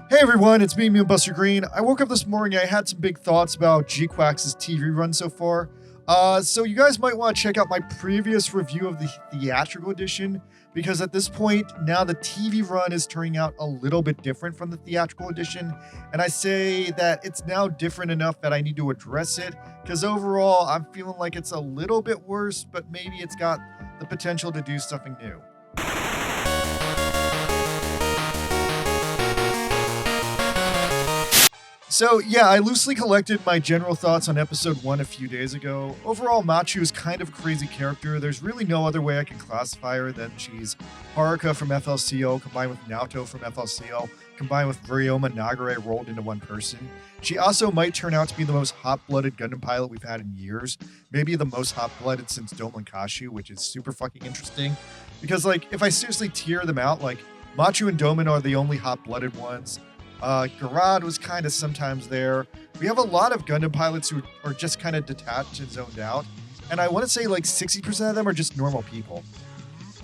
Hey everyone, it's me, Buster Green. I woke up this morning, I had some big thoughts about G-Quax's TV run so far. So you guys might want to check out my previous review of the theatrical edition, because at this point, now the TV run is turning out a little bit different from the theatrical edition, and I say that it's now different enough that I need to address it, because overall, I'm feeling like it's a little bit worse, but maybe it's got the potential to do something new. So yeah, I loosely collected my general thoughts on episode 1 a few days ago. Overall, Machu is kind of a crazy character. There's really no other way I can classify her than she's Haruka from FLCL combined with Naoto from FLCL combined with Ryoma Nagare rolled into one person. She also might turn out to be the most hot-blooded Gundam pilot we've had in years. Maybe the most hot-blooded since Domon Kashu, which is super fucking interesting. Because like, if I seriously tier them out, like Machu and Domon are the only hot-blooded ones. Garad was kind of sometimes there. We have a lot of Gundam pilots who are just kind of detached and zoned out. And I want to say like 60% of them are just normal people.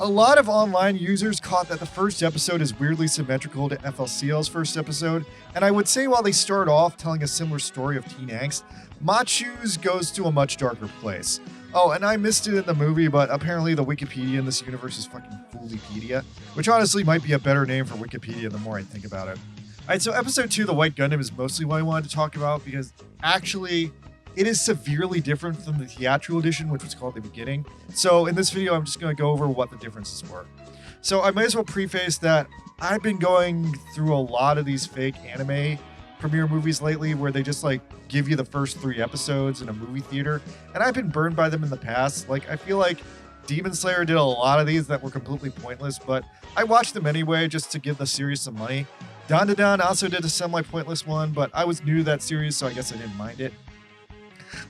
A lot of online users caught that the first episode is weirdly symmetrical to FLCL's first episode. And I would say while they start off telling a similar story of teen angst, Machu's goes to a much darker place. Oh, and I missed it in the movie, but apparently the Wikipedia in this universe is fucking Foolipedia, which honestly might be a better name for Wikipedia the more I think about it. Alright, so episode 2, The White Gundam, is mostly what I wanted to talk about because actually it is severely different from the theatrical edition, which was called The Beginning. So in this video, I'm just going to go over what the differences were. So I might as well preface that I've been going through a lot of these fake anime premiere movies lately where they just like give you the first 3 episodes in a movie theater, and I've been burned by them in the past. Like, I feel like Demon Slayer did a lot of these that were completely pointless, but I watched them anyway just to give the series some money. Dandadan also did a semi-pointless one, but I was new to that series, so I guess I didn't mind it.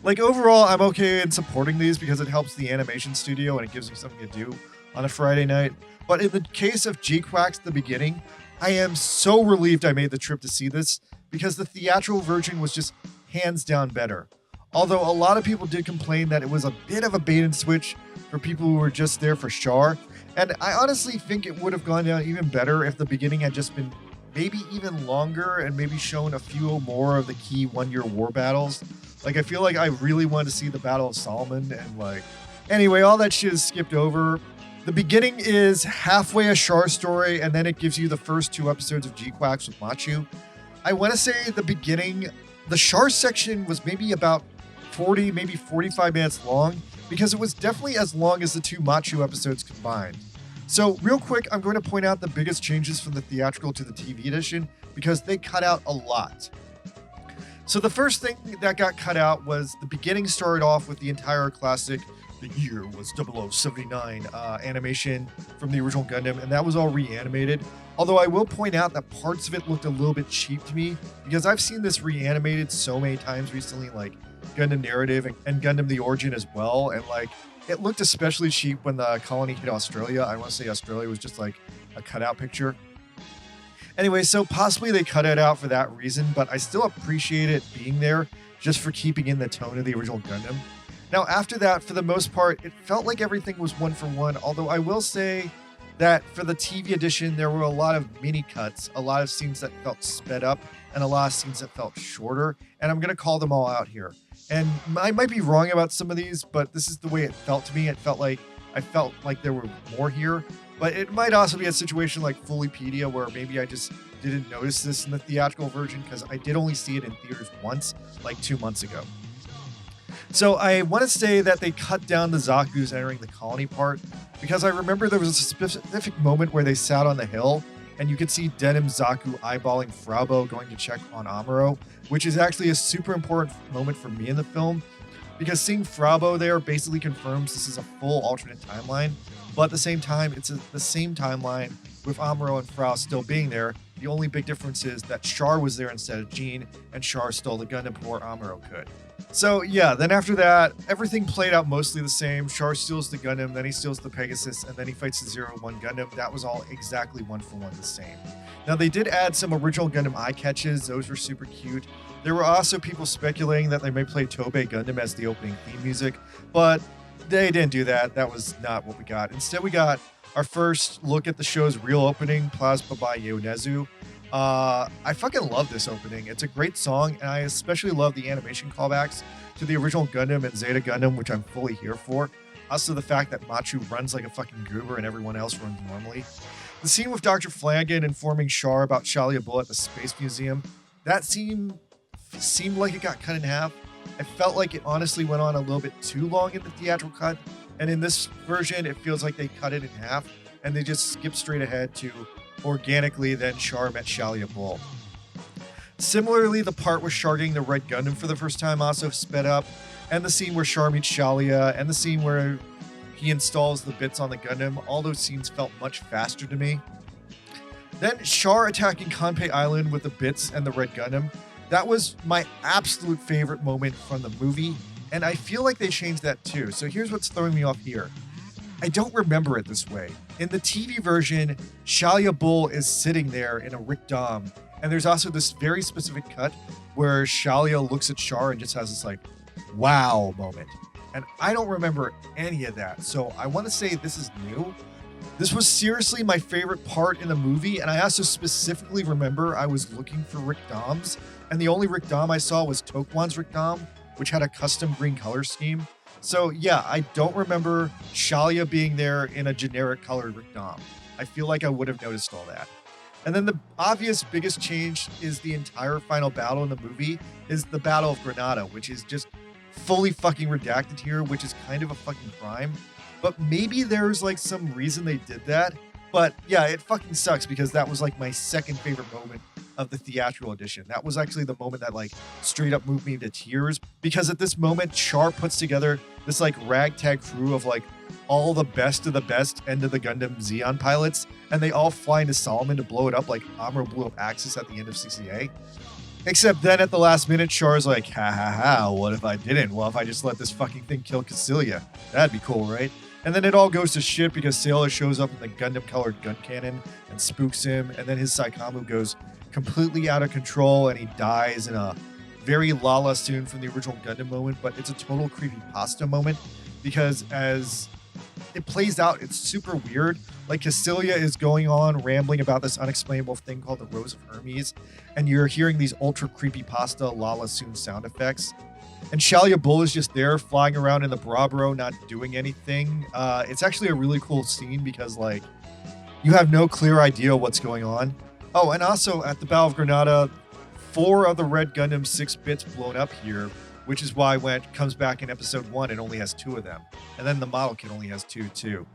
Like, overall, I'm okay in supporting these because it helps the animation studio and it gives me something to do on a Friday night. But in the case of G-Quax The Beginning, I am so relieved I made the trip to see this because the theatrical version was just hands down better. Although a lot of people did complain that it was a bit of a bait and switch for people who were just there for Char, and I honestly think it would have gone down even better if The Beginning had just been maybe even longer and maybe shown a few more of the key one-year war battles. Like, I feel like I really wanted to see the Battle of Solomon, and like, anyway, all that shit is skipped over. The Beginning is halfway a Char story, and then it gives you the first 2 episodes of G-Quax with Machu. I want to say The Beginning, the Char section was maybe about 40, maybe 45 minutes long, because it was definitely as long as the 2 Machu episodes combined. So real quick, I'm going to point out the biggest changes from the theatrical to the TV edition because they cut out a lot. So the first thing that got cut out was The Beginning started off with the entire classic, the year was 0079 animation from the original Gundam, and that was all reanimated. Although I will point out that parts of it looked a little bit cheap to me because I've seen this reanimated so many times recently, like Gundam Narrative and Gundam The Origin as well, and like, it looked especially cheap when the colony hit Australia. I want to say Australia was just like a cutout picture. Anyway, so possibly they cut it out for that reason, but I still appreciate it being there just for keeping in the tone of the original Gundam. Now, after that, for the most part, it felt like everything was one for one, although I will say that for the TV edition, there were a lot of mini cuts, a lot of scenes that felt sped up, and a lot of scenes that felt shorter, and I'm going to call them all out here. And I might be wrong about some of these, but this is the way it felt to me. I felt like there were more here, but it might also be a situation like Foolipedia where maybe I just didn't notice this in the theatrical version because I did only see it in theaters once, like 2 months ago. So I want to say that they cut down the Zaku's entering the colony part because I remember there was a specific moment where they sat on the hill and you could see Denim Zaku eyeballing Fraubo going to check on Amuro, which is actually a super important moment for me in the film, because seeing Fraubo there basically confirms this is a full alternate timeline, but at the same time, it's the same timeline with Amuro and Frau still being there. The only big difference is that Char was there instead of Jean, and Char stole the Gundam before Amuro could. So yeah, then after that, everything played out mostly the same. Char steals the Gundam, then he steals the Pegasus, and then he fights the 0-1 Gundam. That was all exactly one for one the same. Now they did add some original Gundam eye catches. Those were super cute. There were also people speculating that they may play Tobei Gundam as the opening theme music, but they didn't do that. That was not what we got. Instead, we got our first look at the show's real opening, Plasma by Yonezu. I fucking love this opening. It's a great song, and I especially love the animation callbacks to the original Gundam and Zeta Gundam, which I'm fully here for. Also, the fact that Machu runs like a fucking goober and everyone else runs normally. The scene with Dr. Flanagan informing Char about Shalia Bull at the Space Museum, that scene seemed like it got cut in half. I felt like it honestly went on a little bit too long in the theatrical cut, and in this version, it feels like they cut it in half, and they just skip straight ahead to organically then Char met Shalia Bull. Similarly, the part with Char getting the Red Gundam for the first time also sped up, and the scene where Char meets Shalia, and the scene where he installs the bits on the Gundam, all those scenes felt much faster to me. Then Char attacking Kanpei Island with the bits and the Red Gundam, that was my absolute favorite moment from the movie, and I feel like they changed that too. So here's what's throwing me off here. I don't remember it this way. In the TV version, Shalia Bull is sitting there in a Rick Dom, and there's also this very specific cut where Shalia looks at Char and just has this like, wow moment. And I don't remember any of that, so I want to say this is new. This was seriously my favorite part in the movie, and I also specifically remember I was looking for Rick Doms, and the only Rick Dom I saw was Tokwon's Rick Dom, which had a custom green color scheme. So yeah, I don't remember Shalia being there in a generic colored Rick Dom. I feel like I would have noticed all that. And then the obvious biggest change is the entire final battle in the movie is the Battle of Granada, which is just fully fucking redacted here, which is kind of a fucking crime. But maybe there's like some reason they did that. But yeah, it fucking sucks because that was like my second favorite moment of the theatrical edition. That was actually the moment that like straight up moved me to tears, because at this moment Char puts together this like ragtag crew of like all the best of the best End of the Gundam Xeon pilots, and they all fly into Solomon to blow it up like Amuro blew up Axis at the end of CCA. Except then at the last minute, Char's like, ha ha ha, what if I didn't? Well, if I just let this fucking thing kill Cassilia, that'd be cool, right? And then it all goes to shit because Sailor shows up in the Gundam-colored gun cannon and spooks him, and then his Saikamu goes completely out of control and he dies in a very Lala soon from the original Gundam moment, but it's a total creepypasta moment because as it plays out, it's super weird. Like Cassilia is going on rambling about this unexplainable thing called the Rose of Hermes, and you're hearing these ultra creepypasta Lala soon sound effects. And Shalia Bull is just there flying around in the Brabro, not doing anything. It's actually a really cool scene because like you have no clear idea what's going on. Oh, and also at the Battle of Granada, 4 of the Red Gundam 6 bits blown up here, which is why when it comes back in episode 1, it only has 2 of them. And then the model kit only has 2 too.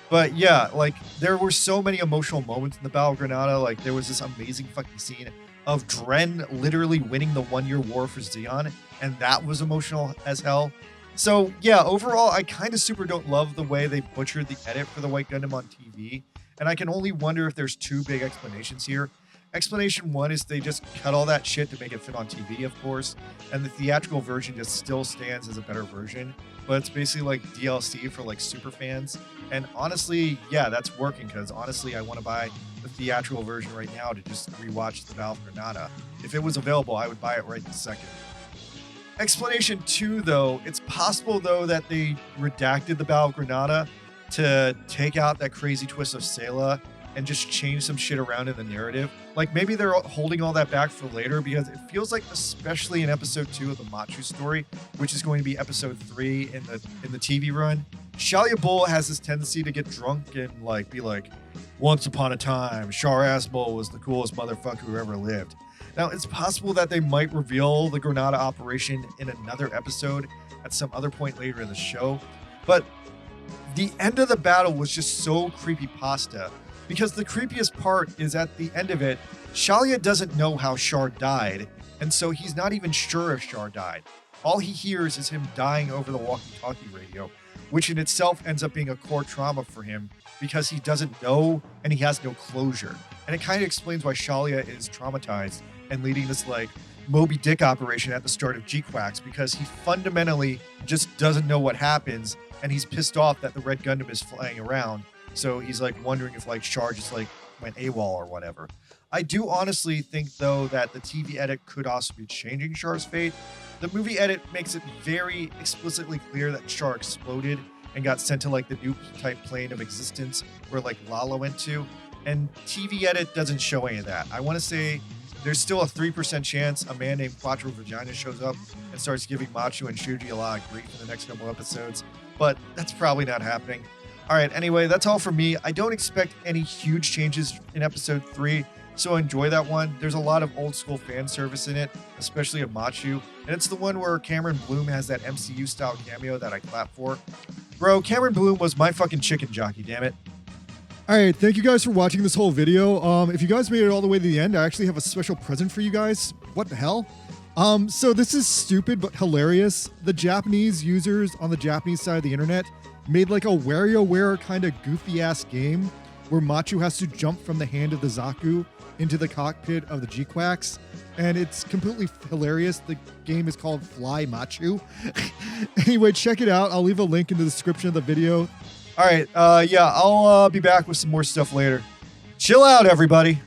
But yeah, like there were so many emotional moments in the Battle of Granada. Like there was this amazing fucking scene of Dren literally winning the 1-year war for Zeon, and that was emotional as hell. So yeah, overall, I kind of super don't love the way they butchered the edit for the White Gundam on TV, and I can only wonder if there's 2 big explanations here. Explanation 1 is they just cut all that shit to make it fit on TV, of course, and the theatrical version just still stands as a better version, but it's basically like DLC for like super fans. And honestly, yeah, that's working because honestly, I want to buy the theatrical version right now to just rewatch the Battle of Granada. If it was available, I would buy it right this second. Explanation 2, though, it's possible though that they redacted the Battle of Granada to take out that crazy twist of Sayla and just change some shit around in the narrative. Like maybe they're holding all that back for later because it feels like, especially in episode 2 of the Machu story, which is going to be episode 3 in the TV run, Shalia Bull has this tendency to get drunk and like be like, once upon a time, Char Bull was the coolest motherfucker who ever lived. Now it's possible that they might reveal the Granada operation in another episode at some other point later in the show, but the end of the battle was just so creepypasta. Because the creepiest part is at the end of it, Shalia doesn't know how Char died, and so he's not even sure if Char died. All he hears is him dying over the walkie-talkie radio, which in itself ends up being a core trauma for him because he doesn't know and he has no closure. And it kind of explains why Shalia is traumatized and leading this like Moby Dick operation at the start of G-Quax, because he fundamentally just doesn't know what happens and he's pissed off that the Red Gundam is flying around. So he's like wondering if like Char just like went AWOL or whatever. I do honestly think though that the TV edit could also be changing Char's fate. The movie edit makes it very explicitly clear that Char exploded and got sent to like the nuke type plane of existence where like Lala went to. and TV edit doesn't show any of that. I want to say there's still a 3% chance a man named Quattro Vagina shows up and starts giving Machu and Shuji a lot of grief in the next couple episodes, but that's probably not happening. All right, anyway, that's all for me. I don't expect any huge changes in episode 3, so enjoy that one. There's a lot of old school fan service in it, especially of Machu, and it's the one where Cameron Bloom has that MCU style cameo that I clap for. Bro, Cameron Bloom was my fucking chicken jockey, damn it. All right, thank you guys for watching this whole video. If you guys made it all the way to the end, I actually have a special present for you guys. What the hell? So this is stupid but hilarious. The Japanese users on the Japanese side of the internet made like a WarioWare kind of goofy ass game where Machu has to jump from the hand of the Zaku into the cockpit of the G-Quax, and it's completely hilarious. The game is called Fly Machu. Anyway, check it out. I'll leave a link in the description of the video. All right, yeah, I'll be back with some more stuff later. Chill out, everybody.